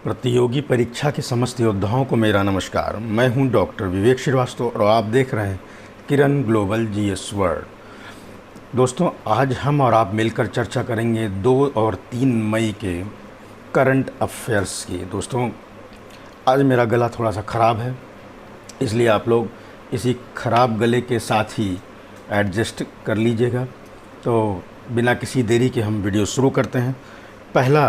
प्रतियोगी परीक्षा के समस्त योद्धाओं को मेरा नमस्कार। मैं हूं डॉक्टर विवेक श्रीवास्तव और आप देख रहे हैं किरण ग्लोबल जीएस वर्ल्ड। दोस्तों, आज हम और आप मिलकर चर्चा करेंगे 2 और 3 मई के करंट अफेयर्स की। दोस्तों, आज मेरा गला थोड़ा सा ख़राब है, इसलिए आप लोग इसी ख़राब गले के साथ ही एडजस्ट कर लीजिएगा। तो बिना किसी देरी के हम वीडियो शुरू करते हैं। पहला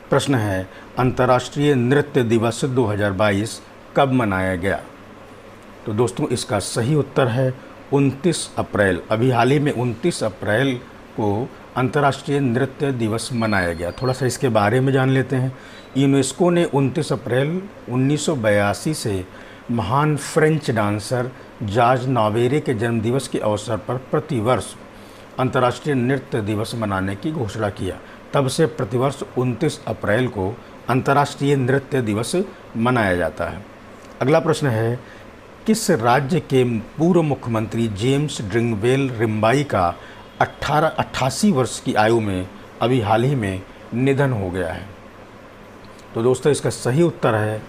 प्रश्न है, अंतर्राष्ट्रीय नृत्य दिवस 2022 कब मनाया गया? तो दोस्तों, इसका सही उत्तर है 29 अप्रैल। अभी हाल ही में 29 अप्रैल को अंतर्राष्ट्रीय नृत्य दिवस मनाया गया। थोड़ा सा इसके बारे में जान लेते हैं। यूनेस्को ने 29 अप्रैल 1982 से महान फ्रेंच डांसर जार्ज नावेरे के जन्मदिवस के अवसर पर प्रतिवर्ष अंतर्राष्ट्रीय नृत्य दिवस मनाने की घोषणा किया। तब से प्रतिवर्ष 29 अप्रैल को अंतर्राष्ट्रीय नृत्य दिवस मनाया जाता है। अगला प्रश्न है, किस राज्य के पूर्व मुख्यमंत्री जेम्स ड्रिंगवेल रिम्बाई का 88 वर्ष की आयु में अभी हाल ही में निधन हो गया है? तो दोस्तों, इसका सही उत्तर है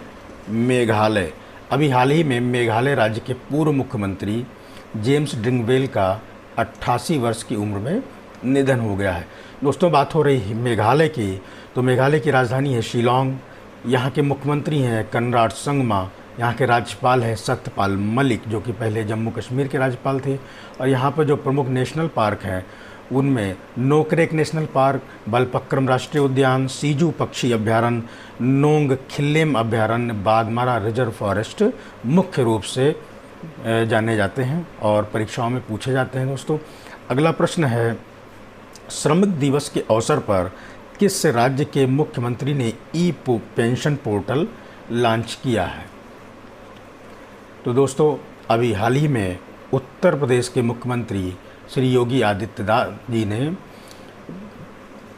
मेघालय। अभी हाल ही में मेघालय राज्य के पूर्व मुख्यमंत्री जेम्स ड्रिंगवेल का 88 वर्ष की उम्र में निधन हो गया है। दोस्तों, बात हो रही है मेघालय की, तो मेघालय की राजधानी है शिलांग। यहाँ के मुख्यमंत्री हैं कनराड संगमा। यहाँ के राज्यपाल हैं सत्यपाल मलिक, जो कि पहले जम्मू कश्मीर के राज्यपाल थे। और यहाँ पर जो प्रमुख नेशनल पार्क हैं उनमें नोकरेक नेशनल पार्क, बलपक्रम राष्ट्रीय उद्यान, सीजू पक्षी अभ्यारण्य, नोंग खिल्लेम अभ्यारण्य, बाघमारा रिजर्व फॉरेस्ट मुख्य रूप से जाने जाते हैं और परीक्षाओं में पूछे जाते हैं। दोस्तों, अगला प्रश्न है, श्रमिक दिवस के अवसर पर किस राज्य के मुख्यमंत्री ने ई पेंशन पोर्टल लॉन्च किया है? तो दोस्तों, अभी हाल ही में उत्तर प्रदेश के मुख्यमंत्री श्री योगी आदित्यनाथ जी ने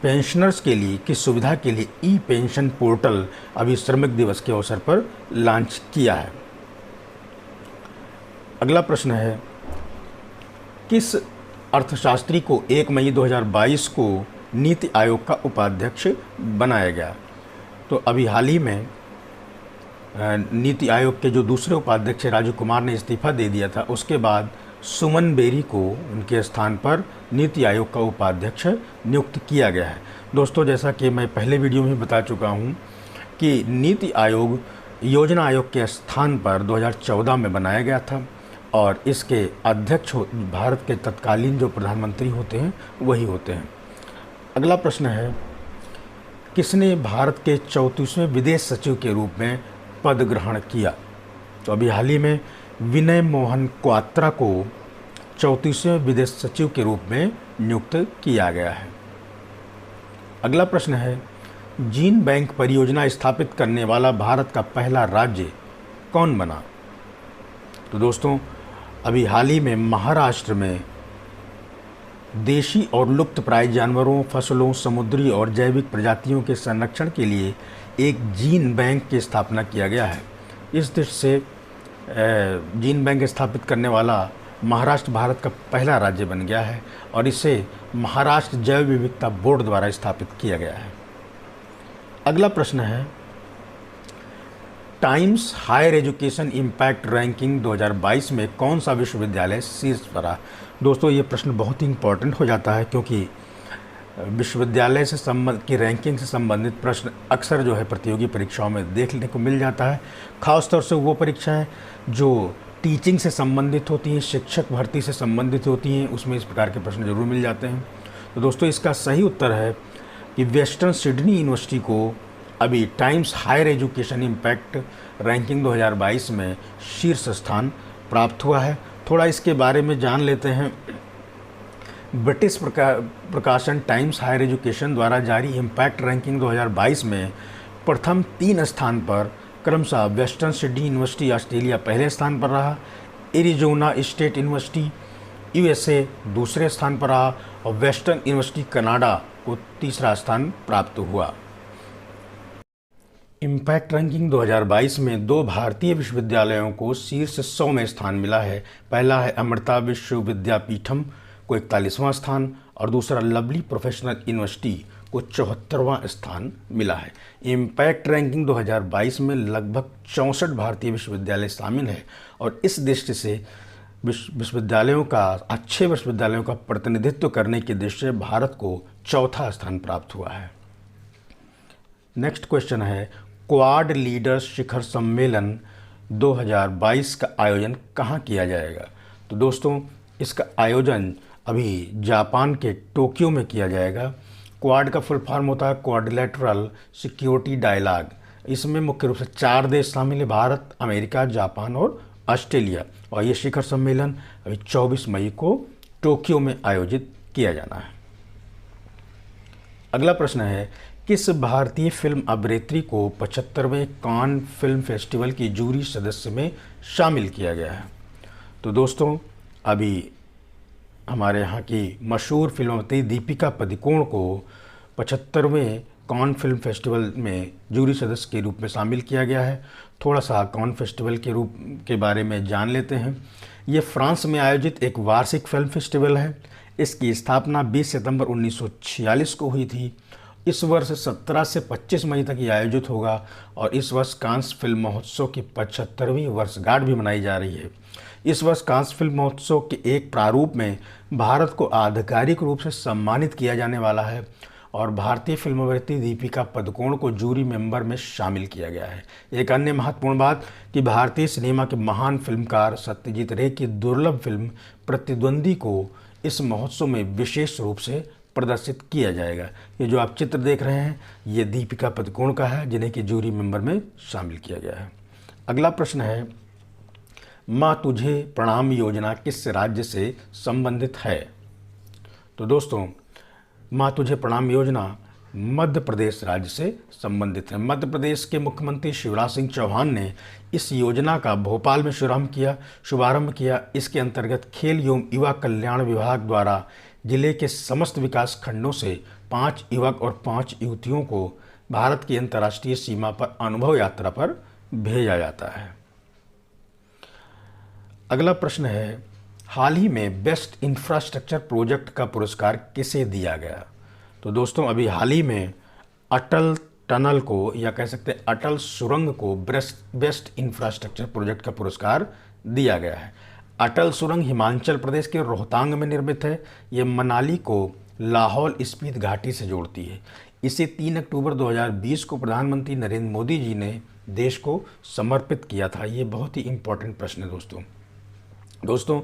पेंशनर्स के लिए की सुविधा के लिए ई पेंशन पोर्टल अभी श्रमिक दिवस के अवसर पर लॉन्च किया है। अगला प्रश्न है, किस अर्थशास्त्री को 1 मई 2022 को नीति आयोग का उपाध्यक्ष बनाया गया? तो अभी हाल ही में नीति आयोग के जो दूसरे उपाध्यक्ष राजीव कुमार ने इस्तीफा दे दिया था, उसके बाद सुमन बेरी को उनके स्थान पर नीति आयोग का उपाध्यक्ष नियुक्त किया गया है। दोस्तों, जैसा कि मैं पहले वीडियो में बता चुका हूं कि नीति आयोग योजना आयोग के स्थान पर 2014 में बनाया गया था और इसके अध्यक्ष भारत के तत्कालीन जो प्रधानमंत्री होते हैं वही होते हैं। अगला प्रश्न है, किसने भारत के 34वें विदेश सचिव के रूप में पद ग्रहण किया? तो अभी हाल ही में विनय मोहन क्वात्रा को 34वें विदेश सचिव के रूप में नियुक्त किया गया है। अगला प्रश्न है, जीन बैंक परियोजना स्थापित करने वाला भारत का पहला राज्य कौन बना? तो दोस्तों, अभी हाल ही में महाराष्ट्र में देशी और लुप्तप्राय जानवरों, फसलों, समुद्री और जैविक प्रजातियों के संरक्षण के लिए एक जीन बैंक की स्थापना किया गया है। इस दृष्टि से जीन बैंक स्थापित करने वाला महाराष्ट्र भारत का पहला राज्य बन गया है और इसे महाराष्ट्र जैव विविधता बोर्ड द्वारा स्थापित किया गया है। अगला प्रश्न है, Times Higher Education impact ranking 2022 में कौन सा विश्वविद्यालय शीर्ष पर रहा? दोस्तों, ये प्रश्न बहुत ही इम्पोर्टेंट हो जाता है, क्योंकि विश्वविद्यालय से की रैंकिंग से संबंधित प्रश्न अक्सर जो है प्रतियोगी परीक्षाओं में देखने को मिल जाता है। खासतौर से वो परीक्षाएं जो टीचिंग से संबंधित होती हैं, शिक्षक भर्ती से संबंधित होती हैं, उसमें इस प्रकार के प्रश्न जरूर मिल जाते हैं। तो दोस्तों, इसका सही उत्तर है कि वेस्टर्न सिडनी यूनिवर्सिटी को अभी Times Higher Education impact ranking 2022 में शीर्ष स्थान प्राप्त हुआ है। थोड़ा इसके बारे में जान लेते हैं। ब्रिटिश प्रकाशन टाइम्स हायर एजुकेशन द्वारा जारी इम्पैक्ट रैंकिंग 2022 में प्रथम 3 स्थान पर क्रमशः वेस्टर्न सिडनी यूनिवर्सिटी ऑस्ट्रेलिया पहले स्थान पर रहा, एरिजोना स्टेट यूनिवर्सिटी यूएसए दूसरे स्थान पर रहा और वेस्टर्न यूनिवर्सिटी कनाडा को तीसरा स्थान प्राप्त हुआ। इम्पैक्ट रैंकिंग 2022 में 2 भारतीय विश्वविद्यालयों को शीर्ष 100 में स्थान मिला है। पहला है अमृता विश्व विद्यापीठम को 41वां स्थान और दूसरा लवली प्रोफेशनल यूनिवर्सिटी को 74वां स्थान मिला है। इम्पैक्ट रैंकिंग 2022 में लगभग 64 भारतीय विश्वविद्यालय शामिल है और इस दृष्टि से अच्छे विश्वविद्यालयों का प्रतिनिधित्व करने की दृष्टि से भारत को चौथा स्थान प्राप्त हुआ है। नेक्स्ट क्वेश्चन है, क्वाड लीडर्स शिखर सम्मेलन 2022 का आयोजन कहाँ किया जाएगा? तो दोस्तों, इसका आयोजन अभी जापान के टोक्यो में किया जाएगा। क्वाड का फुल फॉर्म होता है क्वाड्रिलेटरल सिक्योरिटी डायलॉग। इसमें मुख्य रूप से 4 देश शामिल है, भारत, अमेरिका, जापान और ऑस्ट्रेलिया। और ये शिखर सम्मेलन अभी 24 मई को टोक्यो में आयोजित किया जाना है। अगला प्रश्न है, किस भारतीय फिल्म अभिनेत्री को 75वें कान फिल्म फेस्टिवल की जूरी सदस्य में शामिल किया गया है? तो दोस्तों, अभी हमारे यहाँ की मशहूर फिल्म अभिनेत्री दीपिका पादुकोण को 75वें कान फिल्म फेस्टिवल में जूरी सदस्य के रूप में शामिल किया गया है। थोड़ा सा कान फेस्टिवल के बारे में जान लेते हैं। ये फ्रांस में आयोजित एक वार्षिक फिल्म फेस्टिवल है। इसकी स्थापना 20 सितंबर 1946 को हुई थी। इस वर्ष 17 से 25 मई तक ये आयोजित होगा और इस वर्ष कांस फिल्म महोत्सव की 75वीं वर्षगांठ भी मनाई जा रही है। इस वर्ष कांस फिल्म महोत्सव के एक प्रारूप में भारत को आधिकारिक रूप से सम्मानित किया जाने वाला है और भारतीय फिल्म अभिनेत्री दीपिका पादुकोण को जूरी मेंबर में शामिल किया गया है। एक अन्य महत्वपूर्ण बात कि भारतीय सिनेमा के महान फिल्मकार सत्यजीत रे की दुर्लभ फिल्म प्रतिद्वंदी को इस महोत्सव में विशेष रूप से प्रदर्शित किया जाएगा। ये जो आप चित्र देख रहे हैं, ये दीपिका पादुकोण का है, जिन्हें कि जूरी मेंबर में शामिल किया गया है। अगला प्रश्न है, माँ तुझे प्रणाम योजना किस राज्य से संबंधित है? तो दोस्तों, माँ तुझे प्रणाम योजना मध्य प्रदेश राज्य से संबंधित है। मध्य प्रदेश के मुख्यमंत्री शिवराज सिंह चौहान ने इस योजना का भोपाल में शुभारंभ किया। इसके अंतर्गत खेल एवं युवा कल्याण विभाग द्वारा जिले के समस्त विकास खंडों से 5 युवक और 5 युवतियों को भारत की अंतर्राष्ट्रीय सीमा पर अनुभव यात्रा पर भेजा जाता है। अगला प्रश्न है, हाल ही में बेस्ट इंफ्रास्ट्रक्चर प्रोजेक्ट का पुरस्कार किसे दिया गया? तो दोस्तों, अभी हाल ही में अटल टनल को, या कह सकते हैं अटल सुरंग को, बेस्ट इंफ्रास्ट्रक्चर प्रोजेक्ट का पुरस्कार दिया गया है। अटल सुरंग हिमाचल प्रदेश के रोहतांग में निर्मित है। ये मनाली को लाहौल स्पीति घाटी से जोड़ती है। इसे 3 अक्टूबर 2020 को प्रधानमंत्री नरेंद्र मोदी जी ने देश को समर्पित किया था। ये बहुत ही इम्पोर्टेंट प्रश्न है दोस्तों,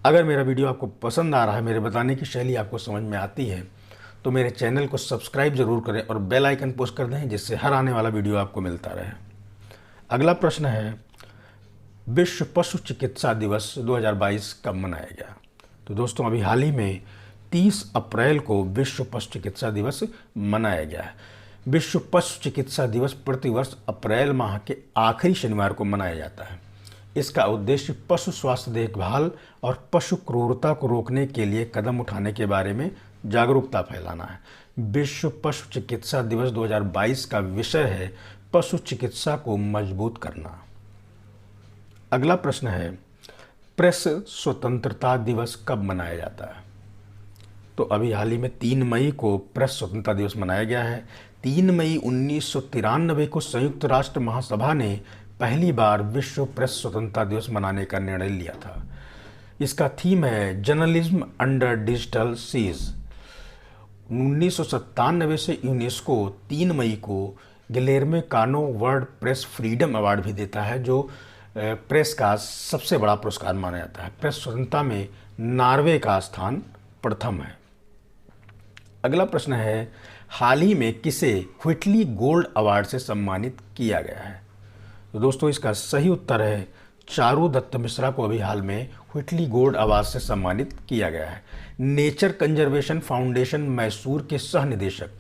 अगर मेरा वीडियो आपको पसंद आ रहा है, मेरे बताने की शैली आपको समझ में आती है, तो मेरे चैनल को सब्सक्राइब जरूर करें और बेल आइकन पुश कर दें, जिससे हर आने वाला वीडियो आपको मिलता रहे। अगला प्रश्न है, विश्व पशु चिकित्सा दिवस 2022 कब मनाया गया? तो दोस्तों, अभी हाल ही में 30 अप्रैल को विश्व पशु चिकित्सा दिवस मनाया गया है। विश्व पशु चिकित्सा दिवस प्रतिवर्ष अप्रैल माह के आखिरी शनिवार को मनाया जाता है। इसका उद्देश्य पशु स्वास्थ्य देखभाल और पशु क्रूरता को रोकने के लिए कदम उठाने के बारे में जागरूकता फैलाना है। विश्व पशु चिकित्सा दिवस 2022 का विषय है पशु चिकित्सा को मजबूत करना। अगला प्रश्न है, प्रेस स्वतंत्रता दिवस कब मनाया जाता है? तो अभी हाल ही में 3 मई को प्रेस स्वतंत्रता दिवस मनाया गया है। 3 मई 1993 को संयुक्त राष्ट्र महासभा ने पहली बार विश्व प्रेस स्वतंत्रता दिवस मनाने का निर्णय लिया था। इसका थीम है जर्नलिज्म अंडर डिजिटल सीज। 1997 से यूनेस्को 3 मई को गिलेर्मे कानो वर्ल्ड प्रेस फ्रीडम अवार्ड भी देता है, जो प्रेस का सबसे बड़ा पुरस्कार माना जाता है। प्रेस स्वतंत्रता में नॉर्वे का स्थान प्रथम है। अगला प्रश्न है, हाल ही में किसे व्हिटली गोल्ड अवार्ड से सम्मानित किया गया है? तो दोस्तों, इसका सही उत्तर है चारू दत्त मिश्रा को अभी हाल में व्हिटली गोल्ड अवार्ड से सम्मानित किया गया है। नेचर कंजर्वेशन फाउंडेशन मैसूर के सह निदेशक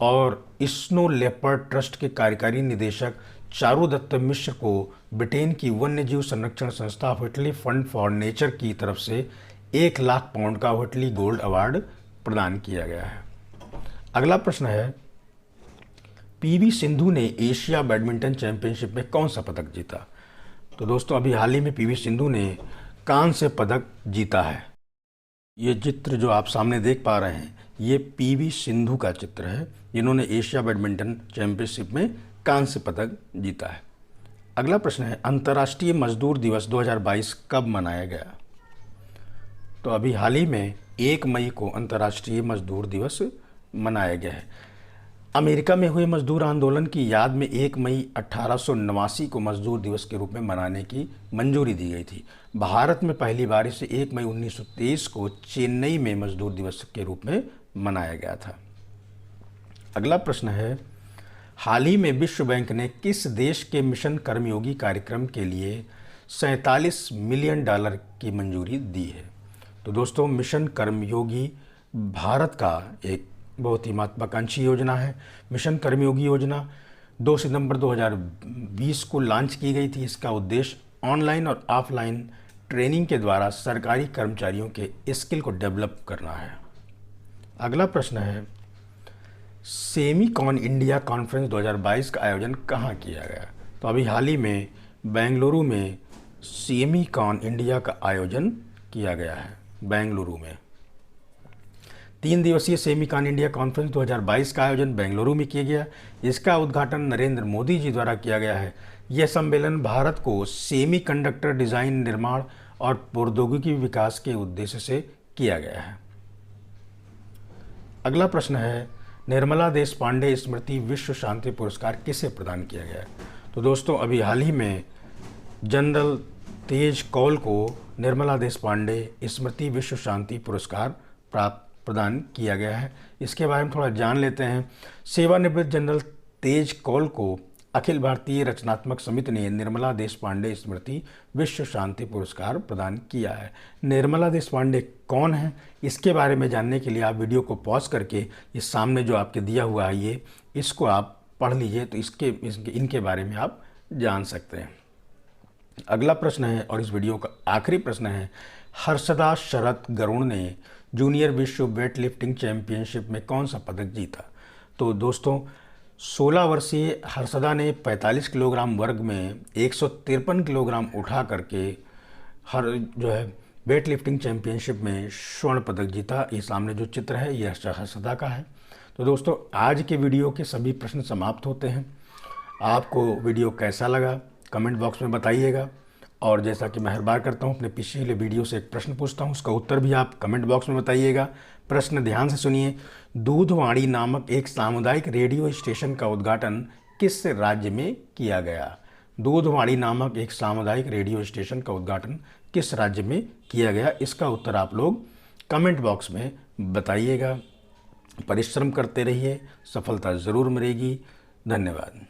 और स्नो लेपर्ड ट्रस्ट के कार्यकारी निदेशक चारू दत्त मिश्र को ब्रिटेन की वन्यजीव संरक्षण संस्था व्हिटली फंड फॉर नेचर की तरफ से 1 लाख पाउंड का व्हिटली गोल्ड अवार्ड प्रदान किया गया है। अगला प्रश्न है, पीवी सिंधु ने एशिया बैडमिंटन चैंपियनशिप में कौन सा पदक जीता? तो दोस्तों, अभी हाल ही में पीवी सिंधु ने कांस्य पदक जीता है। ये चित्र जो आप सामने देख पा रहे हैं, ये पीवी सिंधु का चित्र है, जिन्होंने एशिया बैडमिंटन चैंपियनशिप में कांस्य पदक जीता है। अगला प्रश्न है, अंतर्राष्ट्रीय मजदूर दिवस 2022 कब मनाया गया? तो अभी हाल ही में 1 मई को अंतर्राष्ट्रीय मजदूर दिवस मनाया गया है। अमेरिका में हुए मजदूर आंदोलन की याद में 1 मई 1889 को मजदूर दिवस के रूप में मनाने की मंजूरी दी गई थी। भारत में पहली बार इसे 1 मई 1923 को चेन्नई में मजदूर दिवस के रूप में मनाया गया था। अगला प्रश्न है, हाल ही में विश्व बैंक ने किस देश के मिशन कर्मयोगी कार्यक्रम के लिए $47 मिलियन की मंजूरी दी है? तो दोस्तों, मिशन कर्मयोगी भारत का एक बहुत ही महत्वाकांक्षी योजना है। मिशन कर्मयोगी योजना 2 सितंबर 2020 को लॉन्च की गई थी। इसका उद्देश्य ऑनलाइन और ऑफलाइन ट्रेनिंग के द्वारा सरकारी कर्मचारियों के स्किल को डेवलप करना है। अगला प्रश्न है, सेमीकॉन इंडिया कॉन्फ्रेंस 2022 का आयोजन कहाँ किया गया? तो अभी हाल ही में बेंगलुरु में सेमीकॉन इंडिया का आयोजन किया गया है। बेंगलुरु में 3 दिवसीय सेमीकॉन इंडिया कॉन्फ्रेंस 2022 का आयोजन बेंगलुरु में किया गया। इसका उद्घाटन नरेंद्र मोदी जी द्वारा किया गया है। यह सम्मेलन भारत को सेमीकंडक्टर डिज़ाइन, निर्माण और प्रौद्योगिकी विकास के उद्देश्य से किया गया है। अगला प्रश्न है, निर्मला देशपांडे स्मृति विश्व शांति पुरस्कार किसे प्रदान किया गया है? तो दोस्तों, अभी हाल ही में जनरल तेज कौल को निर्मला देशपांडे स्मृति विश्व शांति पुरस्कार प्रदान किया गया है। इसके बारे में थोड़ा जान लेते हैं। सेवानिवृत्त जनरल तेज कौल को अखिल भारतीय रचनात्मक समिति ने निर्मला देशपांडे स्मृति विश्व शांति पुरस्कार प्रदान किया है। निर्मला देशपांडे कौन है, इसके बारे में जानने के लिए आप वीडियो को पॉज करके इस सामने जो आपके दिया हुआ है इसको आप पढ़ लीजिए, तो इनके बारे में आप जान सकते हैं। अगला प्रश्न है और इस वीडियो का आखिरी प्रश्न है, हर्षदा शरत गरुड़ ने जूनियर विश्व वेट लिफ्टिंग चैंपियनशिप में कौन सा पदक जीता? तो दोस्तों, 16 वर्षीय हर्षदा ने 45 किलोग्राम वर्ग में 153 किलोग्राम उठा करके वेट लिफ्टिंग चैंपियनशिप में स्वर्ण पदक जीता। ये सामने जो चित्र है ये हर्षदा का है। तो दोस्तों, आज के वीडियो के सभी प्रश्न समाप्त होते हैं। आपको वीडियो कैसा लगा कमेंट बॉक्स में बताइएगा, और जैसा कि मैं हर बार करता हूँ, अपने पिछले वीडियो से एक प्रश्न पूछता हूँ, उसका उत्तर भी आप कमेंट बॉक्स में बताइएगा। प्रश्न ध्यान से सुनिए, दूधवाणी नामक एक सामुदायिक रेडियो स्टेशन का उद्घाटन किस राज्य में किया गया? दूधवाणी नामक एक सामुदायिक रेडियो स्टेशन का उद्घाटन किस राज्य में किया गया? इसका उत्तर आप लोग कमेंट बॉक्स में बताइएगा। परिश्रम करते रहिए, सफलता ज़रूर मिलेगी। धन्यवाद।